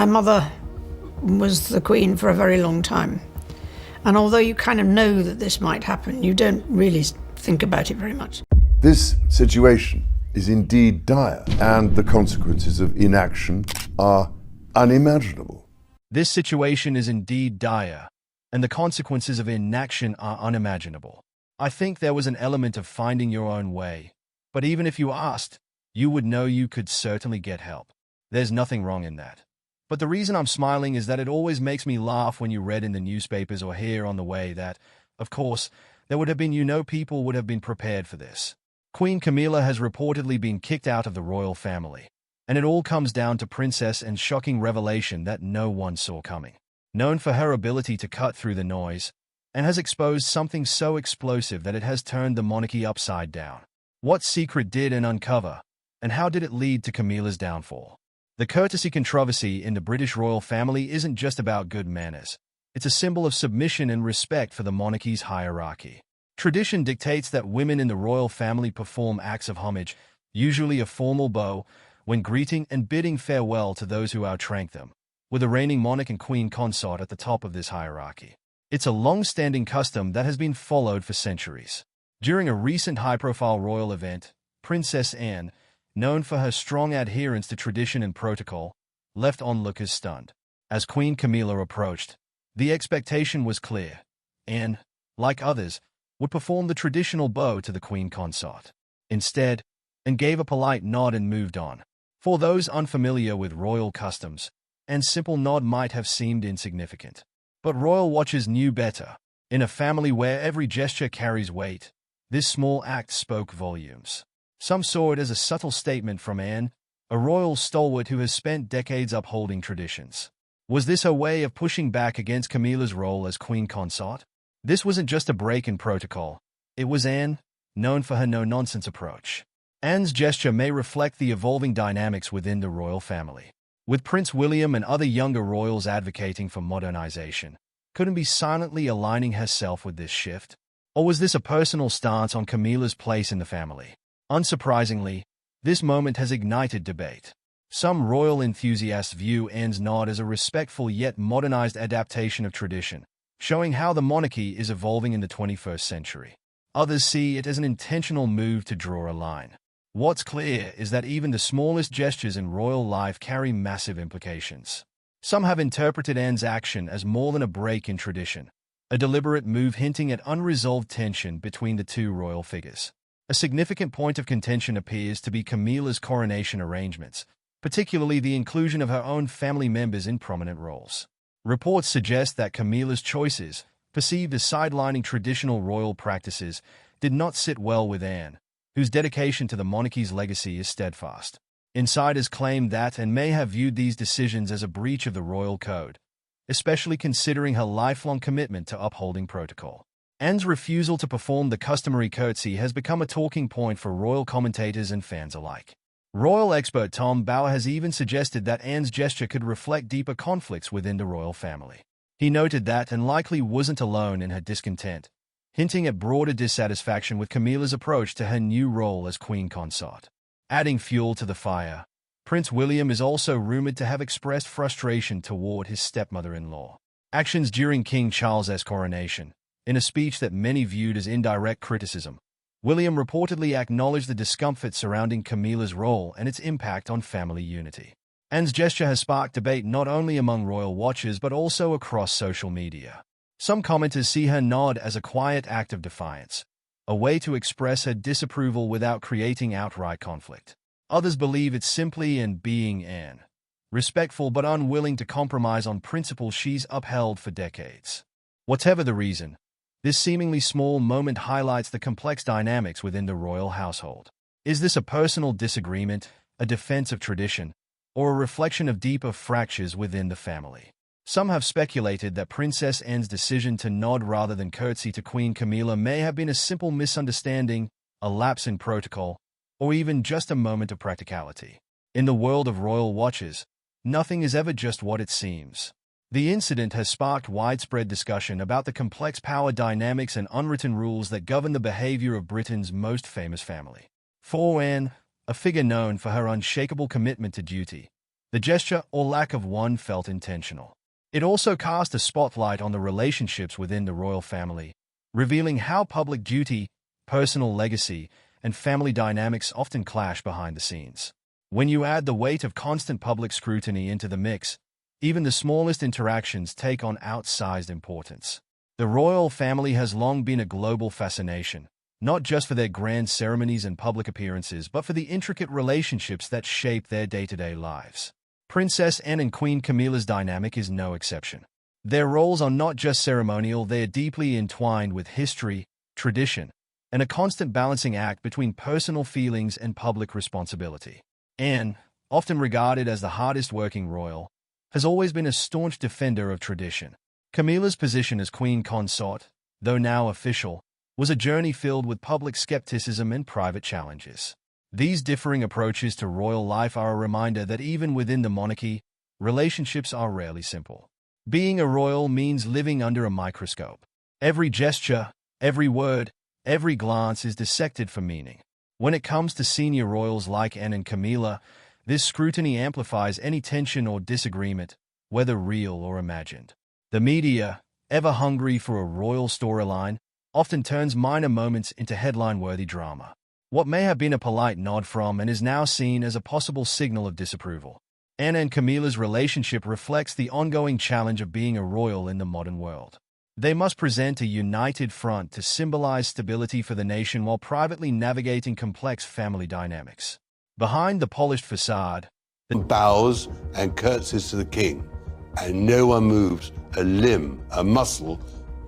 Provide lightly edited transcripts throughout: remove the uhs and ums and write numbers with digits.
My mother was the Queen for a very long time. And although you kind of know that this might happen, you don't really think about it very much. This situation is indeed dire, and the consequences of inaction are unimaginable. This situation is indeed dire, and the consequences of inaction are unimaginable. I think there was an element of finding your own way, but even if you asked, you would know you could certainly get help. There's nothing wrong in that. But the reason I'm smiling is that it always makes me laugh when you read in the newspapers or hear on the way that, of course, there would have been people would have been prepared for this. Queen Camilla has reportedly been kicked out of the royal family, and it all comes down to Princess Anne's shocking revelation that no one saw coming. Known for her ability to cut through the noise, Anne has exposed something so explosive that it has turned the monarchy upside down. What secret did Anne uncover, and how did it lead to Camilla's downfall? The courtesy controversy in the British royal family isn't just about good manners. It's a symbol of submission and respect for the monarchy's hierarchy. Tradition dictates that women in the royal family perform acts of homage, usually a formal bow, when greeting and bidding farewell to those who outranked them, with the reigning monarch and queen consort at the top of this hierarchy. It's a long-standing custom that has been followed for centuries. During a recent high-profile royal event, Princess Anne, known for her strong adherence to tradition and protocol, left onlookers stunned. As Queen Camilla approached, the expectation was clear. Anne, like others, would perform the traditional bow to the queen consort. Instead, Anne gave a polite nod and moved on. For those unfamiliar with royal customs, Anne's simple nod might have seemed insignificant. But royal watchers knew better. In a family where every gesture carries weight, this small act spoke volumes. Some saw it as a subtle statement from Anne, a royal stalwart who has spent decades upholding traditions. Was this her way of pushing back against Camilla's role as queen consort? This wasn't just a break in protocol. It was Anne, known for her no-nonsense approach. Anne's gesture may reflect the evolving dynamics within the royal family. With Prince William and other younger royals advocating for modernization, couldn't be silently aligning herself with this shift? Or was this a personal stance on Camilla's place in the family? Unsurprisingly, this moment has ignited debate. Some royal enthusiasts view Anne's nod as a respectful yet modernized adaptation of tradition, showing how the monarchy is evolving in the 21st century. Others see it as an intentional move to draw a line. What's clear is that even the smallest gestures in royal life carry massive implications. Some have interpreted Anne's action as more than a break in tradition, a deliberate move hinting at unresolved tension between the two royal figures. A significant point of contention appears to be Camilla's coronation arrangements, particularly the inclusion of her own family members in prominent roles. Reports suggest that Camilla's choices, perceived as sidelining traditional royal practices, did not sit well with Anne, whose dedication to the monarchy's legacy is steadfast. Insiders claim that Anne may have viewed these decisions as a breach of the royal code, especially considering her lifelong commitment to upholding protocol. Anne's refusal to perform the customary curtsy has become a talking point for royal commentators and fans alike. Royal expert Tom Bauer has even suggested that Anne's gesture could reflect deeper conflicts within the royal family. He noted that Anne likely wasn't alone in her discontent, hinting at broader dissatisfaction with Camilla's approach to her new role as queen consort. Adding fuel to the fire, Prince William is also rumored to have expressed frustration toward his stepmother-in-law. Actions during King Charles's coronation, in a speech that many viewed as indirect criticism, William reportedly acknowledged the discomfort surrounding Camilla's role and its impact on family unity. Anne's gesture has sparked debate not only among royal watchers but also across social media. Some commenters see her nod as a quiet act of defiance, a way to express her disapproval without creating outright conflict. Others believe it's simply in being Anne, respectful but unwilling to compromise on principles she's upheld for decades. Whatever the reason, this seemingly small moment highlights the complex dynamics within the royal household. Is this a personal disagreement, a defense of tradition, or a reflection of deeper fractures within the family? Some have speculated that Princess Anne's decision to nod rather than curtsy to Queen Camilla may have been a simple misunderstanding, a lapse in protocol, or even just a moment of practicality. In the world of royal watchers, nothing is ever just what it seems. The incident has sparked widespread discussion about the complex power dynamics and unwritten rules that govern the behavior of Britain's most famous family. For Anne, a figure known for her unshakable commitment to duty, The gesture, or lack of one, felt intentional. It also cast a spotlight on the relationships within the royal family, revealing how public duty, personal legacy, and family dynamics often clash behind the scenes. When you add the weight of constant public scrutiny into the mix, even the smallest interactions take on outsized importance. The royal family has long been a global fascination, not just for their grand ceremonies and public appearances, but for the intricate relationships that shape their day-to-day lives. Princess Anne and Queen Camilla's dynamic is no exception. Their roles are not just ceremonial, they are deeply entwined with history, tradition, and a constant balancing act between personal feelings and public responsibility. Anne, often regarded as the hardest-working royal, has always been a staunch defender of tradition. Camilla's position as queen consort, though now official, was a journey filled with public skepticism and private challenges. These differing approaches to royal life are a reminder that even within the monarchy, relationships are rarely simple. Being a royal means living under a microscope. Every gesture, every word, every glance is dissected for meaning. When it comes to senior royals like Anne and Camilla, this scrutiny amplifies any tension or disagreement, whether real or imagined. The media, ever hungry for a royal storyline, often turns minor moments into headline-worthy drama. What may have been a polite nod from and is now seen as a possible signal of disapproval. Anne and Camilla's relationship reflects the ongoing challenge of being a royal in the modern world. They must present a united front to symbolize stability for the nation while privately navigating complex family dynamics. Behind the polished facade, bows and curtsies to the king, and no one moves a limb, a muscle,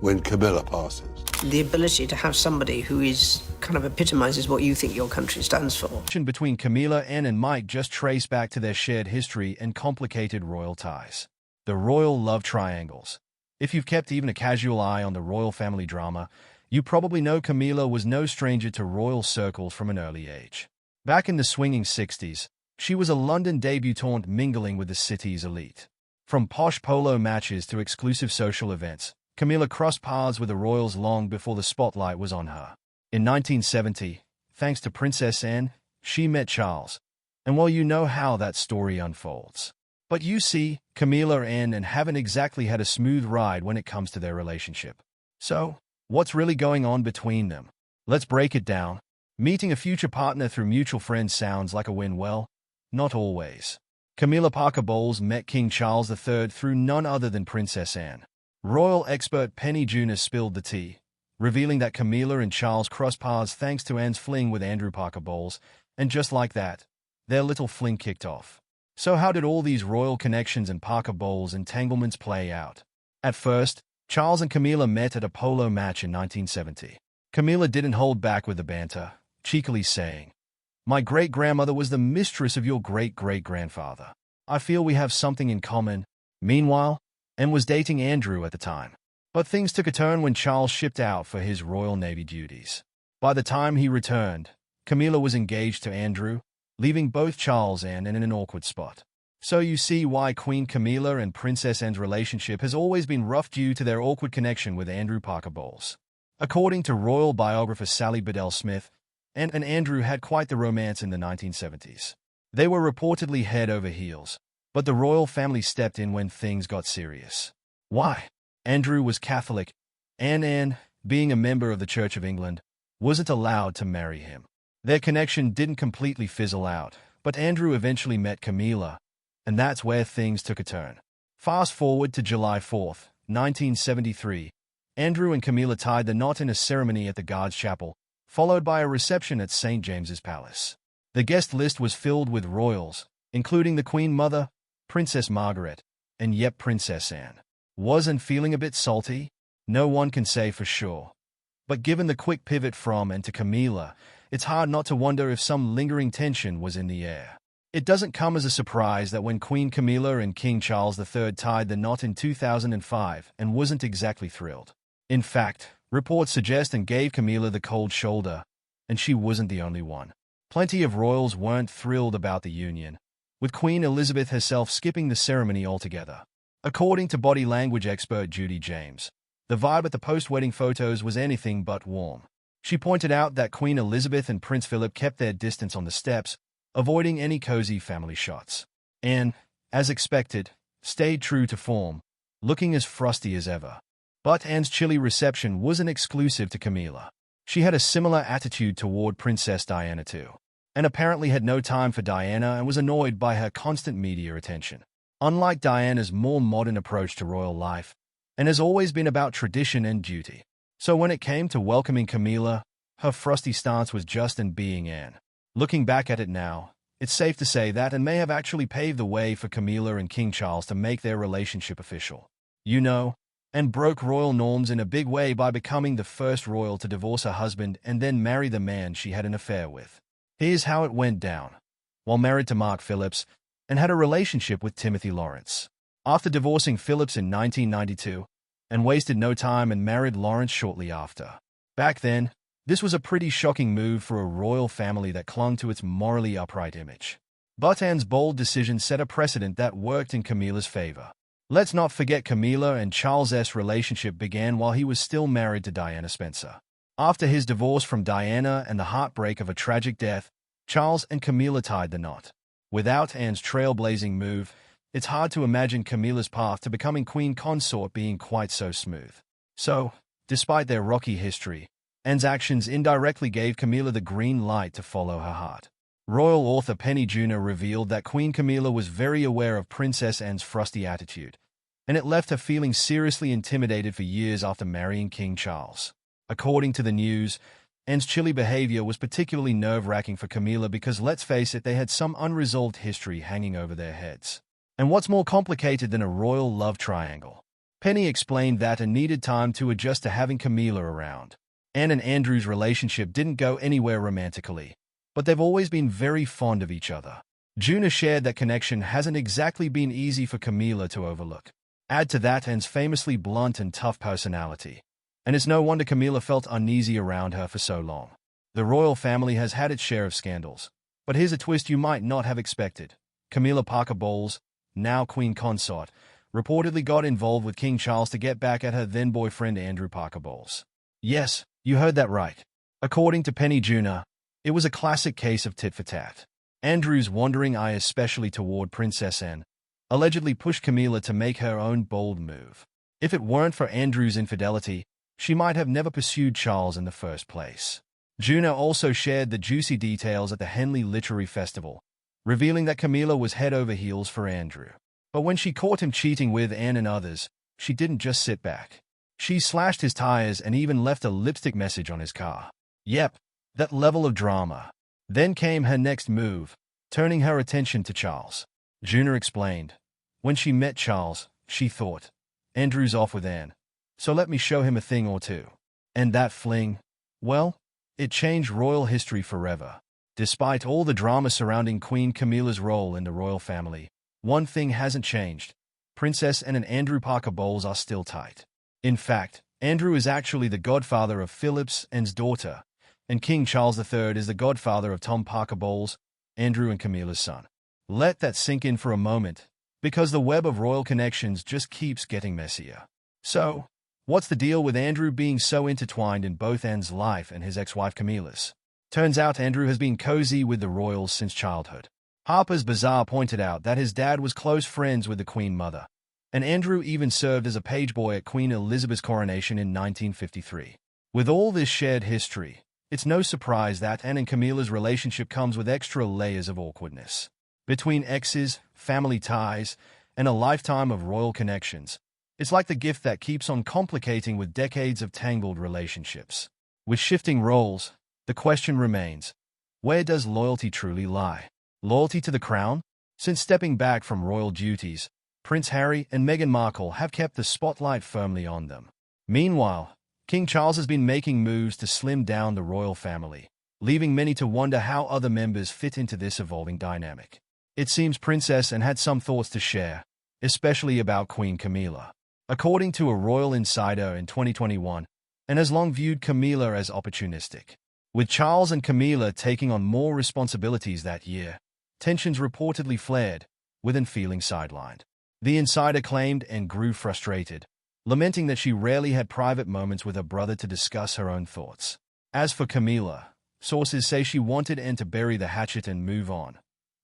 when Camilla passes. The ability to have somebody who is kind of epitomizes what you think your country stands for. Between Camilla, Anne, and Mike just trace back to their shared history and complicated royal ties. The royal love triangles. If you've kept even a casual eye on the royal family drama, you probably know Camilla was no stranger to royal circles from an early age. Back in the swinging 60s, she was a London debutante mingling with the city's elite. From posh polo matches to exclusive social events, Camilla crossed paths with the royals long before the spotlight was on her. In 1970, thanks to Princess Anne, she met Charles. And well, you know how that story unfolds. But you see, Camilla and Anne haven't exactly had a smooth ride when it comes to their relationship. So, what's really going on between them? Let's break it down. Meeting a future partner through mutual friends sounds like a win. Well, not always. Camilla Parker Bowles met King Charles III through none other than Princess Anne. Royal expert Penny Junor spilled the tea, revealing that Camilla and Charles crossed paths thanks to Anne's fling with Andrew Parker Bowles, and just like that, their little fling kicked off. So how did all these royal connections and Parker Bowles entanglements play out? At first, Charles and Camilla met at a polo match in 1970. Camilla didn't hold back with the banter, cheekily saying, "My great-grandmother was the mistress of your great-great-grandfather. I feel we have something in common." Meanwhile, Anne was dating Andrew at the time. But things took a turn when Charles shipped out for his Royal Navy duties. By the time he returned, Camilla was engaged to Andrew, leaving both Charles and Anne in an awkward spot. So you see why Queen Camilla and Princess Anne's relationship has always been rough due to their awkward connection with Andrew Parker Bowles. According to royal biographer Sally Bedell Smith, Anne and Andrew had quite the romance in the 1970s. They were reportedly head over heels, but the royal family stepped in when things got serious. Why? Andrew was Catholic, and Anne, being a member of the Church of England, wasn't allowed to marry him. Their connection didn't completely fizzle out, but Andrew eventually met Camilla, and that's where things took a turn. Fast forward to July 4th, 1973, Andrew and Camilla tied the knot in a ceremony at the Guards Chapel, followed by a reception at St. James's Palace. The guest list was filled with royals, including the Queen Mother, Princess Margaret, and yep, Princess Anne. Wasn't feeling a bit salty? No one can say for sure. But given the quick pivot from Anne to Camilla, it's hard not to wonder if some lingering tension was in the air. It doesn't come as a surprise that when Queen Camilla and King Charles III tied the knot in 2005 and wasn't exactly thrilled. In fact, reports suggest and gave Camilla the cold shoulder, and she wasn't the only one. Plenty of royals weren't thrilled about the union, with Queen Elizabeth herself skipping the ceremony altogether. According to body language expert Judy James, the vibe at the post-wedding photos was anything but warm. She pointed out that Queen Elizabeth and Prince Philip kept their distance on the steps, avoiding any cozy family shots. Anne, as expected, stayed true to form, looking as frosty as ever. But Anne's chilly reception wasn't exclusive to Camilla. She had a similar attitude toward Princess Diana too, and apparently had no time for Diana and was annoyed by her constant media attention. Unlike Diana's more modern approach to royal life, and has always been about tradition and duty. So when it came to welcoming Camilla, her frosty stance was just in being Anne. Looking back at it now, it's safe to say that Anne may have actually paved the way for Camilla and King Charles to make their relationship official. You know, and broke royal norms in a big way by becoming the first royal to divorce her husband and then marry the man she had an affair with. Here's how it went down. While married to Mark Phillips, and had a relationship with Timothy Lawrence. After divorcing Phillips in 1992, and wasted no time and married Lawrence shortly after. Back then, this was a pretty shocking move for a royal family that clung to its morally upright image. But Anne's bold decision set a precedent that worked in Camilla's favor. Let's not forget Camilla and Charles' relationship began while he was still married to Diana Spencer. After his divorce from Diana and the heartbreak of a tragic death, Charles and Camilla tied the knot. Without Anne's trailblazing move, it's hard to imagine Camilla's path to becoming queen consort being quite so smooth. So, despite their rocky history, Anne's actions indirectly gave Camilla the green light to follow her heart. Royal author Penny Junor revealed that Queen Camilla was very aware of Princess Anne's frosty attitude, and it left her feeling seriously intimidated for years after marrying King Charles. According to the news, Anne's chilly behavior was particularly nerve-wracking for Camilla because, let's face it, they had some unresolved history hanging over their heads. And what's more complicated than a royal love triangle? Penny explained that Anne needed time to adjust to having Camilla around. Anne and Andrew's relationship didn't go anywhere romantically, but they've always been very fond of each other. Junor shared that connection hasn't exactly been easy for Camilla to overlook. Add to that Anne's famously blunt and tough personality, and it's no wonder Camilla felt uneasy around her for so long. The royal family has had its share of scandals, but here's a twist you might not have expected. Camilla Parker Bowles, now queen consort, reportedly got involved with King Charles to get back at her then-boyfriend Andrew Parker Bowles. Yes, you heard that right. According to Penny Junor, it was a classic case of tit-for-tat. Andrew's wandering eye, especially toward Princess Anne, allegedly pushed Camilla to make her own bold move. If it weren't for Andrew's infidelity, she might have never pursued Charles in the first place. Junor also shared the juicy details at the Henley Literary Festival, revealing that Camilla was head over heels for Andrew. But when she caught him cheating with Anne and others, she didn't just sit back. She slashed his tires and even left a lipstick message on his car. Yep, that level of drama. Then came her next move, turning her attention to Charles. Junor explained, when she met Charles, she thought, Andrew's off with Anne, so let me show him a thing or two. And that fling, well, it changed royal history forever. Despite all the drama surrounding Queen Camilla's role in the royal family, one thing hasn't changed. Princess Anne and Andrew Parker Bowles are still tight. In fact, Andrew is actually the godfather of Phillips, Anne's daughter, and King Charles III is the godfather of Tom Parker Bowles, Andrew and Camilla's son. Let that sink in for a moment, because the web of royal connections just keeps getting messier. So, what's the deal with Andrew being so intertwined in both Anne's life and his ex-wife Camilla's? Turns out Andrew has been cozy with the royals since childhood. Harper's Bazaar pointed out that his dad was close friends with the Queen Mother, and Andrew even served as a page boy at Queen Elizabeth's coronation in 1953. With all this shared history, it's no surprise that Anne and Camilla's relationship comes with extra layers of awkwardness. Between exes, family ties, and a lifetime of royal connections, it's like the gift that keeps on complicating with decades of tangled relationships. With shifting roles, the question remains, where does loyalty truly lie? Loyalty to the crown? Since stepping back from royal duties, Prince Harry and Meghan Markle have kept the spotlight firmly on them. Meanwhile, King Charles has been making moves to slim down the royal family, leaving many to wonder how other members fit into this evolving dynamic. It seems Princess Anne had some thoughts to share, especially about Queen Camilla. According to a royal insider in 2021, Anne has long viewed Camilla as opportunistic. With Charles and Camilla taking on more responsibilities that year, tensions reportedly flared, with Anne feeling sidelined. The insider claimed Anne grew frustrated, lamenting that she rarely had private moments with her brother to discuss her own thoughts. As for Camilla, sources say she wanted Anne to bury the hatchet and move on,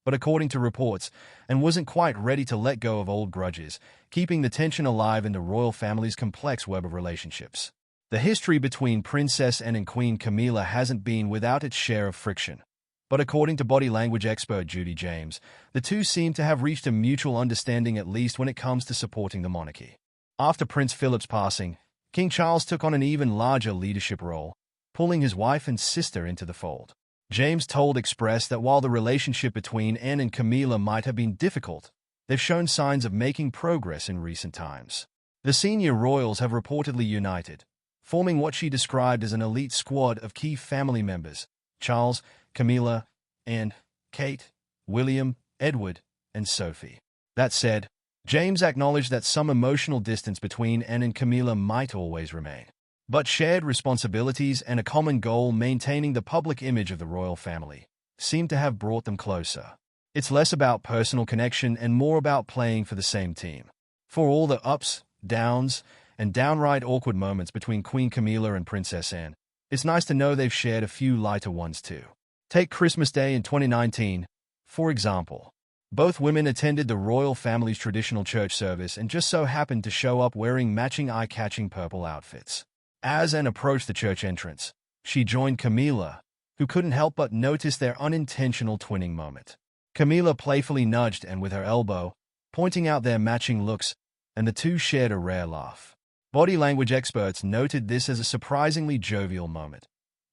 but according to reports, and wasn't quite ready to let go of old grudges, keeping the tension alive in the royal family's complex web of relationships. The history between Princess Anne and Queen Camilla hasn't been without its share of friction. But according to body language expert Judy James, the two seem to have reached a mutual understanding, at least when it comes to supporting the monarchy. After Prince Philip's passing, King Charles took on an even larger leadership role, pulling his wife and sister into the fold. James told Express that while the relationship between Anne and Camilla might have been difficult, they've shown signs of making progress in recent times. The senior royals have reportedly united, forming what she described as an elite squad of key family members: Charles, Camilla, Anne, Kate, William, Edward, and Sophie. That said, James acknowledged that some emotional distance between Anne and Camilla might always remain. But shared responsibilities and a common goal, maintaining the public image of the royal family, seem to have brought them closer. It's less about personal connection and more about playing for the same team. For all the ups, downs, and downright awkward moments between Queen Camilla and Princess Anne, it's nice to know they've shared a few lighter ones too. Take Christmas Day in 2019, for example. Both women attended the royal family's traditional church service and just so happened to show up wearing matching eye-catching purple outfits. As Anne approached the church entrance, she joined Camilla, who couldn't help but notice their unintentional twinning moment. Camilla playfully nudged Anne with her elbow, pointing out their matching looks, and the two shared a rare laugh. Body language experts noted this as a surprisingly jovial moment,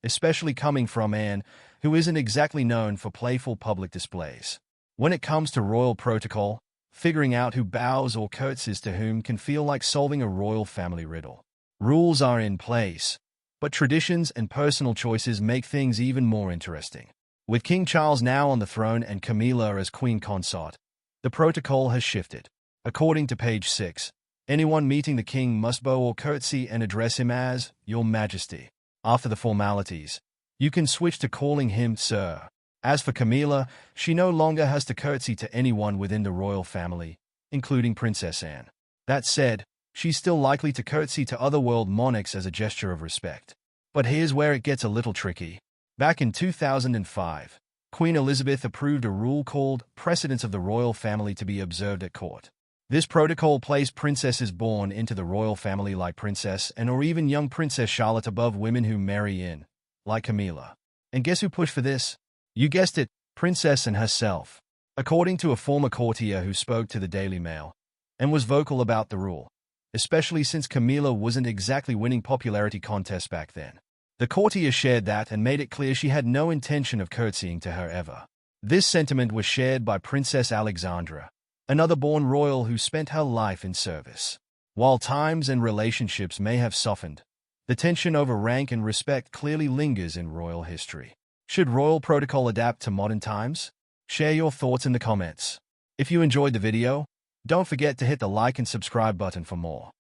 especially coming from Anne, who isn't exactly known for playful public displays. When it comes to royal protocol, figuring out who bows or curtsies to whom can feel like solving a royal family riddle. Rules are in place, but traditions and personal choices make things even more interesting. With King Charles now on the throne and Camilla as queen consort, the protocol has shifted. According to page 6, anyone meeting the king must bow or curtsy and address him as Your Majesty. After the formalities, you can switch to calling him Sir. As for Camilla, she no longer has to curtsy to anyone within the royal family, including Princess Anne. That said, she's still likely to curtsy to other world monarchs as a gesture of respect. But here's where it gets a little tricky. Back in 2005, Queen Elizabeth approved a rule called Precedence of the Royal Family to be observed at court. This protocol placed princesses born into the royal family like Princess Anne or even young Princess Charlotte above women who marry in, like Camilla. And guess who pushed for this? You guessed it, Princess Anne herself. According to a former courtier who spoke to the Daily Mail and was vocal about the rule, especially since Camilla wasn't exactly winning popularity contests back then. The courtier shared that and made it clear she had no intention of curtsying to her ever. This sentiment was shared by Princess Alexandra, another born royal who spent her life in service. While times and relationships may have softened, the tension over rank and respect clearly lingers in royal history. Should royal protocol adapt to modern times? Share your thoughts in the comments. If you enjoyed the video, don't forget to hit the like and subscribe button for more.